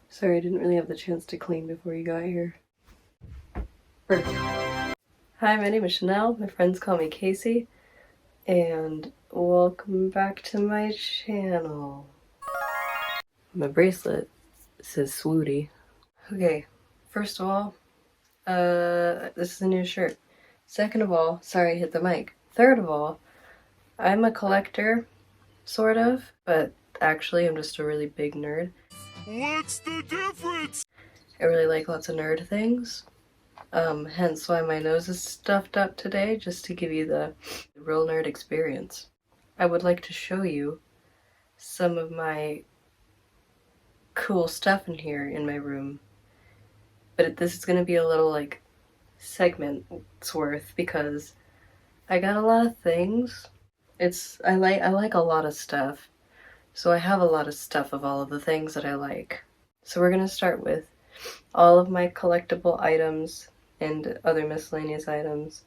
Sorry, I didn't really have the chance to clean before you got here. Perfect. Hi, my name is Chanel. My friends call me Casey. And welcome back to my channel. My bracelet says Swooty. Okay, first of all, this is a new shirt. Second of all, sorry I hit the mic. Third of all, I'm a collector, sort of, but actually I'm just a really big nerd. What's the difference? I really like lots of nerd things. Hence why my nose is stuffed up today, just to give you the real nerd experience. I would like to show you some of my cool stuff in here in my room. But this is gonna be a little like segment's worth because I got a lot of things. I like a lot of stuff. So I have a lot of stuff of all of the things that I like. So we're gonna start with all of my collectible items and other miscellaneous items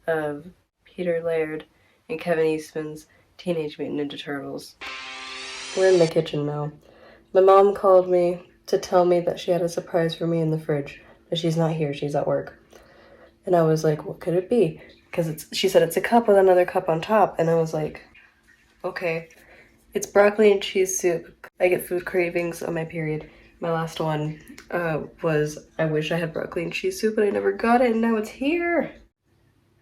of Peter Laird and Kevin Eastman's Teenage Mutant Ninja Turtles. We're in the kitchen now. My mom called me to tell me that she had a surprise for me in the fridge, but she's not here, she's at work. And I was like, what could it be? Because she said it's a cup with another cup on top, and I was like, okay. It's broccoli and cheese soup. I get food cravings on my period. My last one was, I wish I had broccoli and cheese soup, but I never got it, and now it's here.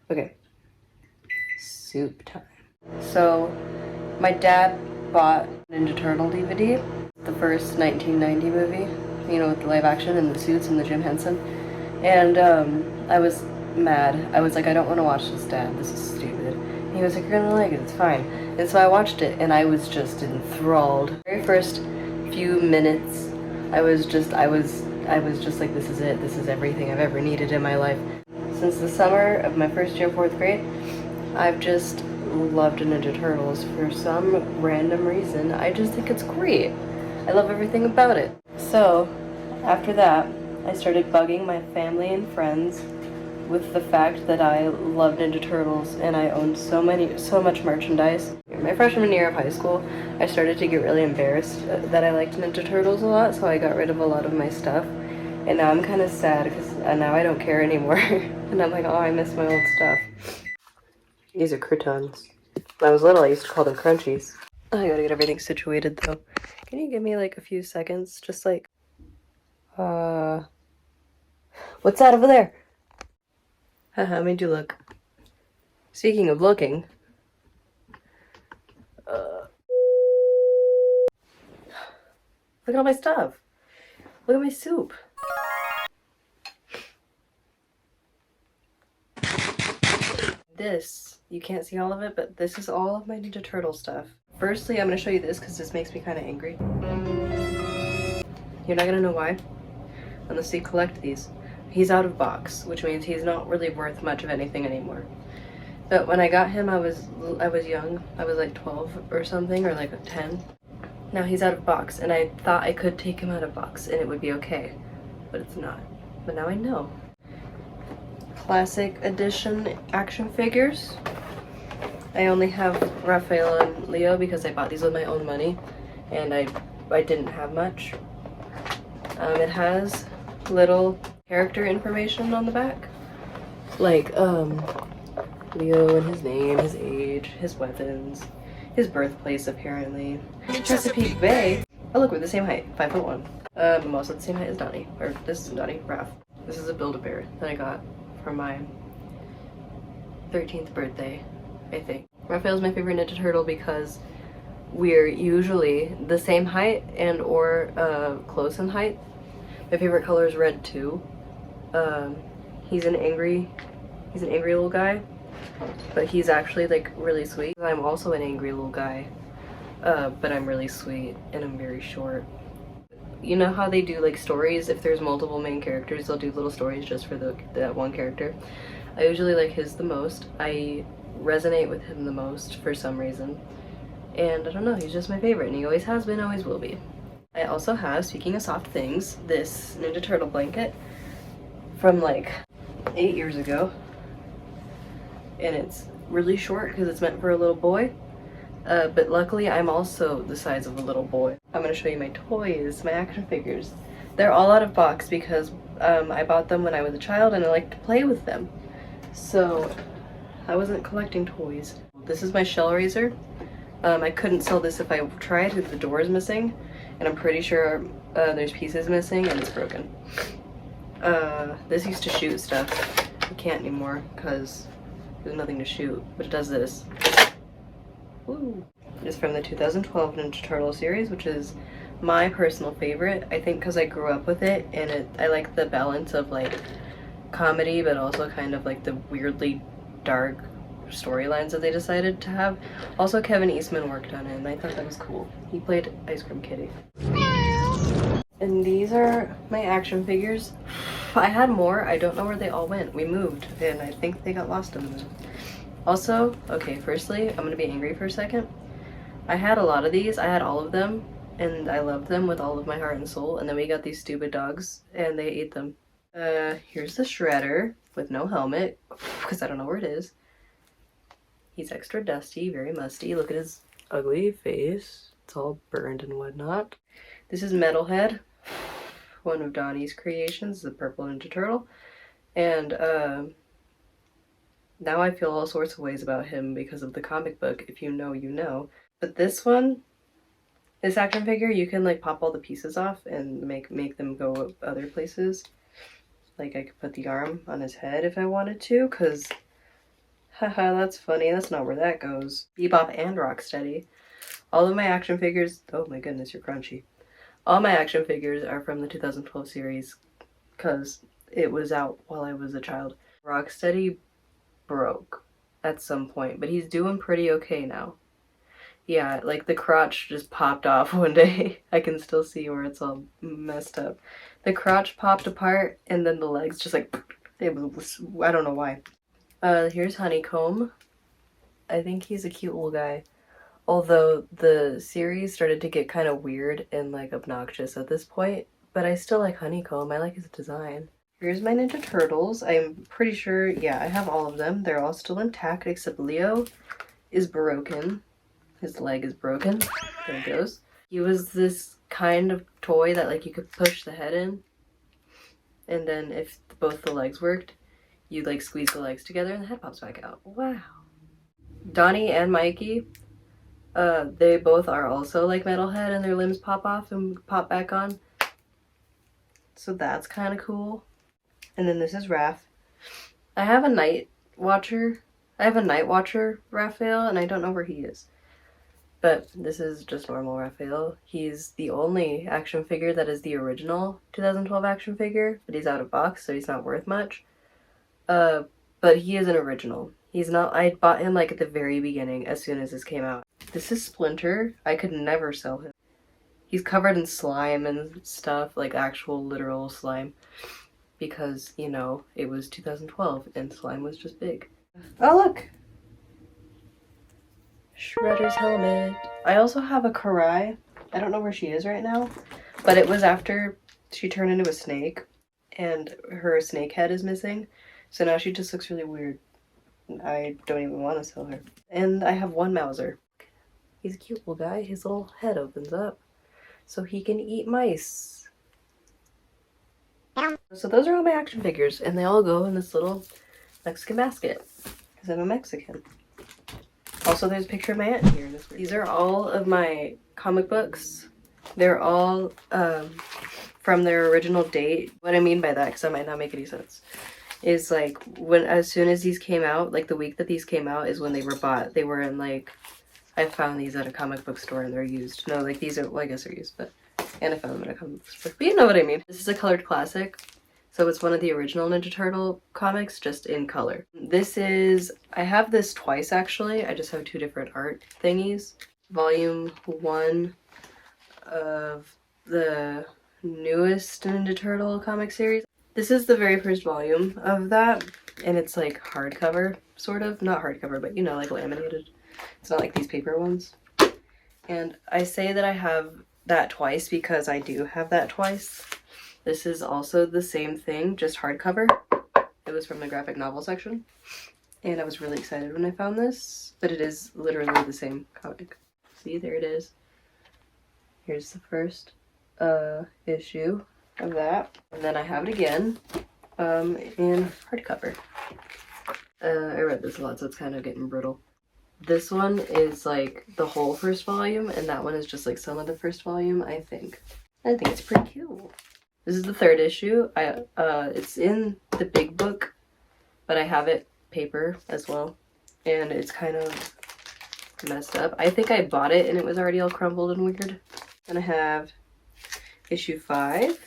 Okay. Soup time. So, my dad bought Ninja Turtle DVD, the first 1990 movie, you know, with the live action and the suits and the Jim Henson. And I was mad. I was like, I don't want to watch this, Dad. This is stupid. And he was like, you're gonna like it, it's fine. And so I watched it, and I was just enthralled. The very first few minutes, I was just like, this is it. This is everything I've ever needed in my life. Since the summer of my first year of 4th grade, I've just loved Ninja Turtles for some random reason. I just think it's great. I love everything about it. So, after that, I started bugging my family and friends with the fact that I love Ninja Turtles and I owned so much merchandise. In my freshman year of high school, I started to get really embarrassed that I liked Ninja Turtles a lot, so I got rid of a lot of my stuff. And now I'm kind of sad because now I don't care anymore. And I'm like, oh, I miss my old stuff. These are croutons. When I was little, I used to call them crunchies. I gotta get everything situated though. Can you give me like a few seconds? Just like, what's that over there? Haha, made you look. Speaking of looking, look at all my stuff. Look at my soup. This, you can't see all of it, but this is all of my Ninja Turtle stuff. Firstly, I'm gonna show you this because this makes me kind of angry. You're not gonna know why unless you collect these. He's out of box, which means he's not really worth much of anything anymore. But when I got him, I was young. I was like 12 or something, or like 10. Now he's out of box, and I thought I could take him out of box and it would be okay, but it's not. But now I know. Classic edition action figures. I only have Raphael and Leo because I bought these with my own money, and I didn't have much. It has little character information on the back, like Leo and his name, his age, his weapons, his birthplace apparently. Chesapeake Bay. Oh look, we're the same height, 5'1". I'm also the same height as Donnie, or this isn't Donnie, Raph. This is a Build-A-Bear that I got for my 13th birthday, I think. Raphael's my favorite Ninja Turtle because we're usually the same height and or close in height. My favorite color is red too. He's an angry little guy, but he's actually like really sweet. I'm also an angry little guy, but I'm really sweet and I'm very short. You know how they do like stories? If there's multiple main characters, they'll do little stories just for that one character. I usually like his the most. I resonate with him the most for some reason. And I don't know, he's just my favorite, and he always has been, always will be. I also have, speaking of soft things, this Ninja Turtle blanket from like 8 years ago. And it's really short because it's meant for a little boy. But luckily I'm also the size of a little boy. I'm gonna show you my toys, my action figures. They're all out of box because I bought them when I was a child and I like to play with them. So I wasn't collecting toys. This is my shell raiser. I couldn't sell this if I tried because the door is missing, and I'm pretty sure there's pieces missing and it's broken. This used to shoot stuff. It can't anymore because there's nothing to shoot, but it does this. Woo. It's from the 2012 Ninja Turtle series, which is my personal favorite. I think because I grew up with it, and I like the balance of like comedy, but also kind of like the weirdly dark storylines that they decided to have. Also, Kevin Eastman worked on it, and I thought that was cool. He played Ice Cream Kitty. And these are my action figures. I had more. I don't know where they all went. We moved, and I think they got lost in the move. Also, okay, firstly, I'm gonna be angry for a second. I had a lot of these. I had all of them, and I loved them with all of my heart and soul, and then we got these stupid dogs, and they ate them. Here's the Shredder with no helmet, because I don't know where it is. He's extra dusty, very musty. Look at his ugly face. It's all burned and whatnot. This is Metalhead, one of Donnie's creations, the purple Ninja Turtle. And now I feel all sorts of ways about him because of the comic book. If you know, you know. But this one, this action figure, you can like pop all the pieces off and make them go other places. Like I could put the arm on his head if I wanted to, because haha, that's funny. That's not where that goes. Bebop and Rocksteady. All of my action figures, oh my goodness, you're crunchy. All my action figures are from the 2012 series because it was out while I was a child. Rocksteady broke at some point, but he's doing pretty okay now. Yeah, like the crotch just popped off one day. I can still see where it's all messed up. The crotch popped apart and then the legs just like, it was, I don't know why. Here's Honeycomb. I think he's a cute little guy. Although the series started to get kind of weird and like obnoxious at this point, but I still like Honeycomb. I like his design. Here's my Ninja Turtles. I'm pretty sure, yeah, I have all of them. They're all still intact except Leo is broken. His leg is broken. There it goes. He was this kind of toy that like you could push the head in, and then if both the legs worked, you like squeeze the legs together and the head pops back out. Wow. Donnie and Mikey, they both are also like Metalhead and their limbs pop off and pop back on. So that's kind of cool. And then this is Raph. I have a Night Watcher. I have a Night Watcher Raphael, and I don't know where he is. But this is just normal Raphael. He's the only action figure that is the original 2012 action figure, but he's out of box, so he's not worth much. But he is an original. He's not, I bought him like at the very beginning as soon as this came out. This is Splinter. I could never sell him. He's covered in slime and stuff, like actual literal slime. Because, you know, it was 2012 and slime was just big. Oh look! Shredder's helmet. I also have a Karai. I don't know where she is right now, but it was after she turned into a snake and her snake head is missing. So now she just looks really weird. I don't even want to sell her. And I have one Mauser. He's a cute little guy. His little head opens up so he can eat mice. So those are all my action figures, and they all go in this little Mexican basket because I'm a Mexican. Also, there's a picture of my aunt here. These are all of my comic books. They're all from their original date. What I mean by that, because that might not make any sense, is like as soon as these came out, like the week that these came out is when they were bought. They were in like, I found these at a comic book store and they're used. No, like these are, well, I guess they're used, but, and I found them at a comic book store. But you know what I mean. This is a colored classic. So it's one of the original Ninja Turtle comics, just in color. This is, I have this twice actually. I just have two different art thingies. Volume 1 of the newest Ninja Turtle comic series. This is the very first volume of that, and it's like hardcover, sort of. Not hardcover, but you know, like laminated. It's not like these paper ones. And I say that I have that twice because I do have that twice. This is also the same thing, just hardcover. It was from the graphic novel section. And I was really excited when I found this, but it is literally the same comic. See, there it is. Here's the first issue of that. And then I have it again in hardcover. I read this a lot, so it's kind of getting brittle. This one is like the whole first volume, and that one is just like some of the first volume, I think. I think it's pretty cool. This is the third issue. It's in the big book, but I have it paper as well, and it's kind of messed up. I think I bought it and it was already all crumbled and weird. Then I have issue 5.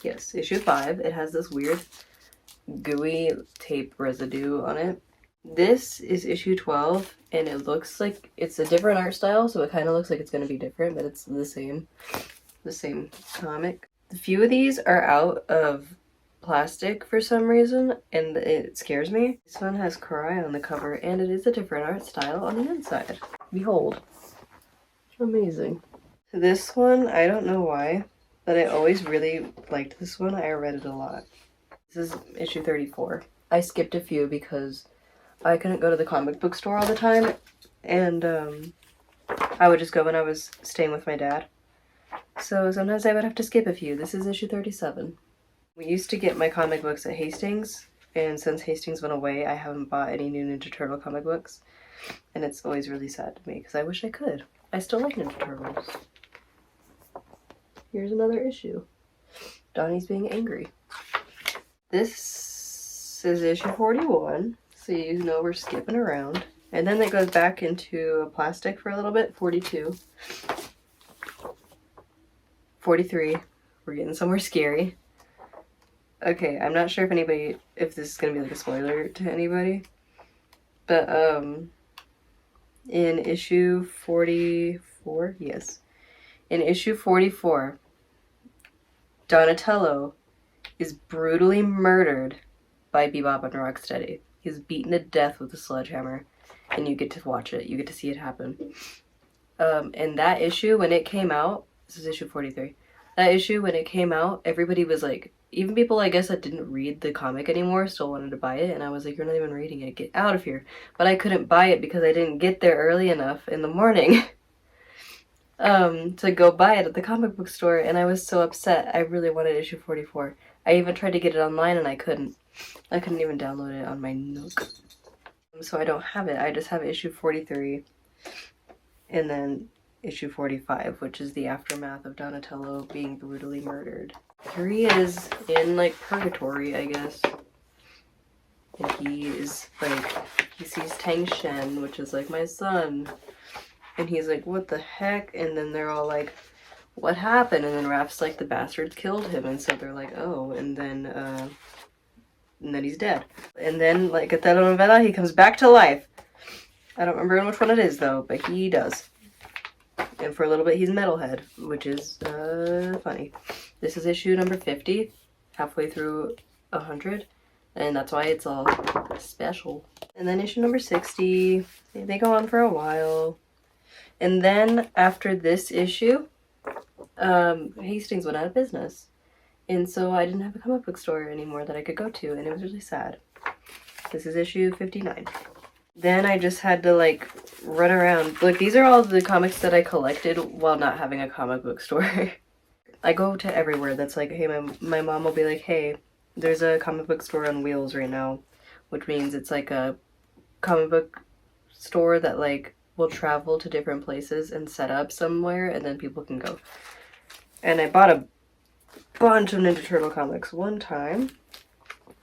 Yes, issue 5. It has this weird gooey tape residue on it. This is issue 12, and it looks like it's a different art style, so it kind of looks like it's going to be different, but it's the same comic. A few of these are out of plastic for some reason, and it scares me. This one has Karai on the cover, and it is a different art style on the inside. Behold. Amazing. This one, I don't know why, but I always really liked this one. I read it a lot. This is issue 34. I skipped a few because I couldn't go to the comic book store all the time, and I would just go when I was staying with my dad. So sometimes I would have to skip a few. This is issue 37. We used to get my comic books at Hastings, and since Hastings went away, I haven't bought any new Ninja Turtle comic books, and it's always really sad to me because I wish I could. I still like Ninja Turtles. Here's another issue. Donnie's being angry. This is issue 41, so you know we're skipping around. And then it goes back into plastic for a little bit, 42. 43, we're getting somewhere scary. Okay, I'm not sure if this is gonna be like a spoiler to anybody, but in issue 44, yes. In issue 44, Donatello is brutally murdered by Bebop and Rocksteady. He's beaten to death with a sledgehammer, and you get to watch it. You get to see it happen. And that issue, when it came out, this is issue 43. That issue, when it came out, everybody was like, even people, I guess, that didn't read the comic anymore still wanted to buy it, and I was like, you're not even reading it, get out of here. But I couldn't buy it because I didn't get there early enough in the morning to go buy it at the comic book store, and I was so upset. I really wanted issue 44. I even tried to get it online, and I couldn't. I couldn't even download it on my Nook. So I don't have it. I just have issue 43, and then issue 45, which is the aftermath of Donatello being brutally murdered. Here he is in, like, purgatory, I guess. And he is, like, he sees Tang Shen, which is, like, my son. And he's like, what the heck? And then they're all like, what happened? And then Raph's like, the bastards killed him. And so they're like, oh. And then he's dead. And then, like, at that novella, he comes back to life. I don't remember which one it is, though, but he does. And for a little bit, he's Metalhead, which is funny. This is issue number 50, halfway through 100, and that's why it's all special. And then issue number 60, they go on for a while. And then after this issue, Hastings went out of business. And so I didn't have a comic book store anymore that I could go to, and it was really sad. This is issue 59. Then I just had to, like, run around. Like, these are all the comics that I collected while not having a comic book store. I go to everywhere that's like, hey, my mom will be like, hey, there's a comic book store on wheels right now, which means it's like a comic book store that, like, will travel to different places and set up somewhere, and then people can go. And I bought a bunch of Ninja Turtle comics one time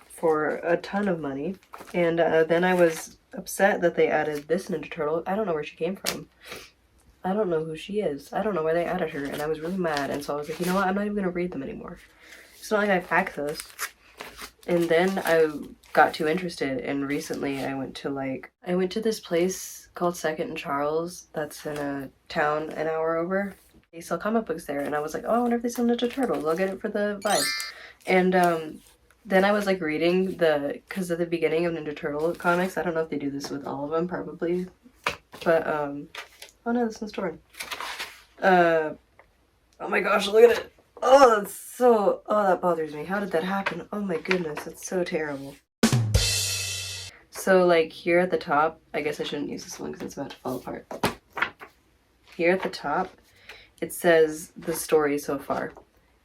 for a ton of money, and then I was upset that they added this Ninja Turtle. I don't know where she came from. I don't know who she is. I don't know why they added her, and I was really mad, and so I was like, you know what, I'm not even gonna read them anymore. It's not like I have access. And then I got too interested, and recently I went to this place called Second and Charles that's in a town an hour over. They sell comic books there, and I was like, oh, I wonder if they sell Ninja Turtles. I'll get it for the vibe. And then I was like reading because at the beginning of Ninja Turtle comics, I don't know if they do this with all of them, probably, but oh no, this one's torn. Oh my gosh, look at it. Oh, that bothers me. How did that happen? Oh my goodness, it's so terrible. So, like, here at the top, I guess I shouldn't use this one because it's about to fall apart. Here at the top, it says the story so far.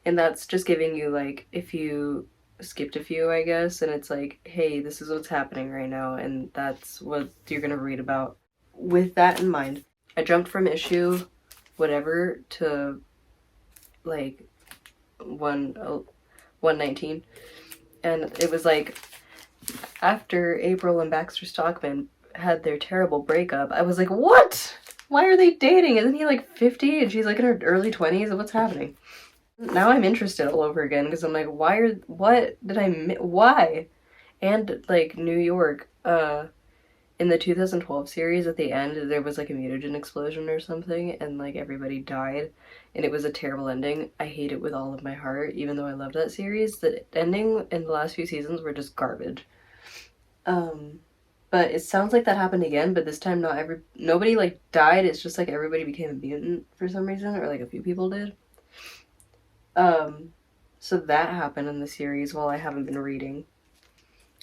And that's just giving you, like, if you skipped a few, I guess, and it's like, hey, this is what's happening right now, and that's what you're gonna read about. With that in mind, I jumped from issue whatever to, like, 119, and it was like, after April and Baxter Stockman had their terrible breakup, I was like, what? Why are they dating? Isn't he like 50 and she's like in her early 20s? What's happening? Now I'm interested all over again because I'm like, what did why? And like New York, in the 2012 series at the end, there was like a mutagen explosion or something and like everybody died and it was a terrible ending. I hate it with all of my heart, even though I loved that series. The ending in the last few seasons were just garbage. But it sounds like that happened again, but this time nobody like died, it's just like everybody became a mutant for some reason, or like a few people did. So that happened in the series while I haven't been reading.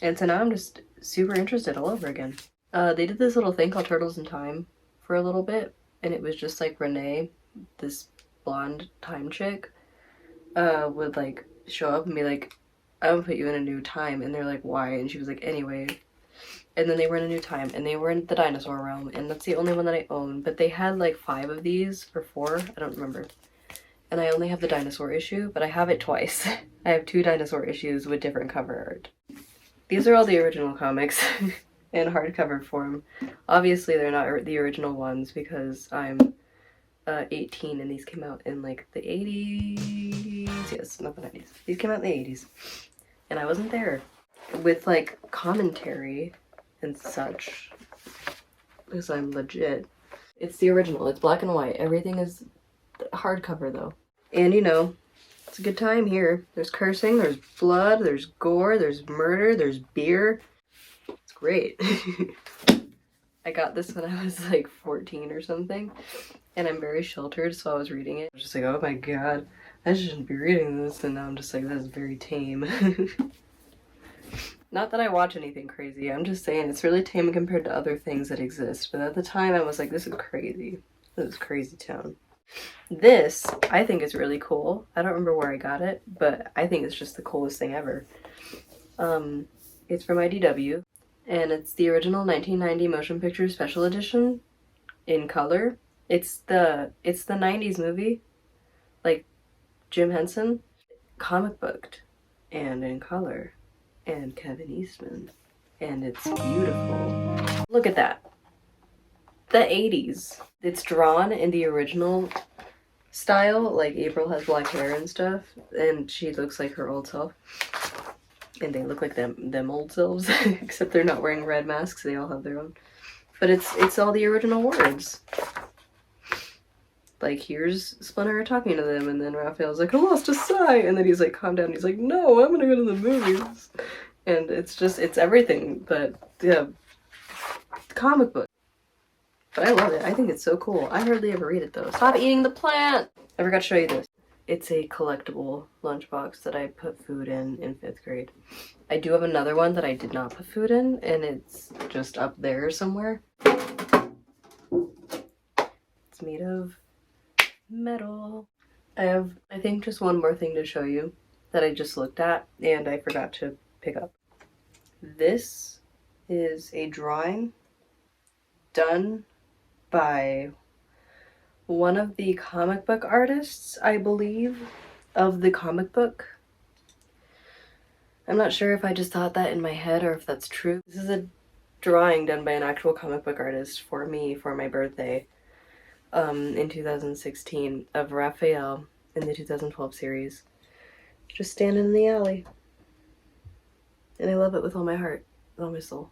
And so now I'm just super interested all over again. They did this little thing called Turtles in Time for a little bit, and it was just like Renee, this blonde time chick, would like show up and be like, I'm gonna put you in a new time, and they're like, why? And she was like, anyway. And then they were in a new time, and they were in the dinosaur realm, and that's the only one that I own. But they had like 5 of these, or 4, I don't remember. And I only have the dinosaur issue, but I have it twice. I have 2 dinosaur issues with different cover art. These are all the original comics in hardcover form. Obviously they're not the original ones because I'm 18 and these came out in like the 80s. Yes, not the 90s. These came out in the 80s. And I wasn't there. With like commentary and such, because I'm legit. It's the original. It's black and white. Everything is hardcover though. And you know, it's a good time here. There's cursing, there's blood, there's gore, there's murder, there's beer. It's great. I got this when I was like 14 or something, and I'm very sheltered, so I was reading it. I was just like, oh my god, I shouldn't be reading this, and now I'm just like, that's very tame. Not that I watch anything crazy, I'm just saying it's really tame compared to other things that exist, but at the time I was like, this is crazy. This is crazy town. This, I think is really cool. I don't remember where I got it, but I think it's just the coolest thing ever. It's from IDW, and it's the original 1990 motion picture special edition in color. It's the 90s movie, like Jim Henson, comic booked and in color, and Kevin Eastman, and it's beautiful. Look at that. The 80s. It's drawn in the original style, like April has black hair and stuff, and she looks like her old self. And they look like them old selves, except they're not wearing red masks, they all have their own. But it's all the original words. Like, here's Splinter talking to them, and then Raphael's like, I lost a sigh, and then he's like, calm down, he's like, no, I'm gonna go to the movies. And it's everything, but, yeah, comic book. But I love it, I think it's so cool. I hardly ever read it, though. Stop eating the plant! I forgot to show you this. It's a collectible lunchbox that I put food in 5th grade. I do have another one that I did not put food in, and it's just up there somewhere. It's made of metal. I have, I think, just one more thing to show you that I just looked at and I forgot to pick up. This is a drawing done by one of the comic book artists, I believe, of the comic book. I'm not sure if I just thought that in my head or if that's true. This is a drawing done by an actual comic book artist for me for my birthday. In 2016 of Raphael in the 2012 series, just standing in the alley, and I love it with all my heart, with all my soul.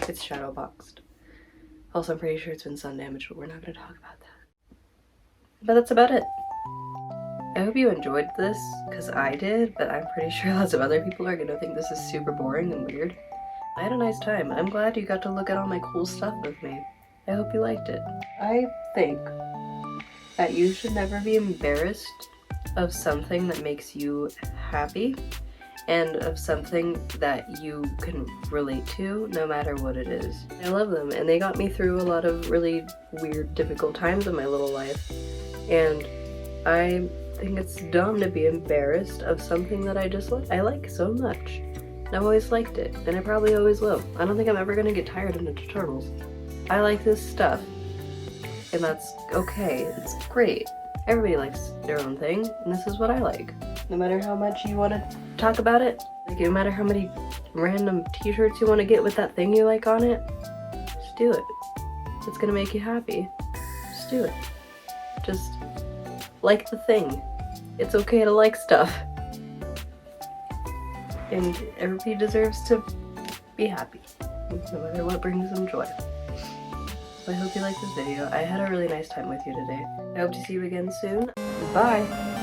It's shadow boxed. Also, I'm pretty sure it's been sun damaged, but we're not going to talk about that. But that's about it. I hope you enjoyed this, because I did, but I'm pretty sure lots of other people are going to think this is super boring and weird. I had a nice time. I'm glad you got to look at all my cool stuff with me. I hope you liked it. I think that you should never be embarrassed of something that makes you happy, and of something that you can relate to no matter what it is. I love them, and they got me through a lot of really weird, difficult times in my little life, and I think it's dumb to be embarrassed of something that I like so much. And I've always liked it, and I probably always will. I don't think I'm ever gonna get tired of Ninja Turtles. I like this stuff, and that's okay. It's great. Everybody likes their own thing, and this is what I like. No matter how much you want to talk about it, like no matter how many random t-shirts you want to get with that thing you like on it, just do it. It's gonna make you happy. Just do it. Just like the thing. It's okay to like stuff. And everybody deserves to be happy, no matter what brings them joy. So I hope you liked this video. I had a really nice time with you today. I hope to see you again soon. Bye!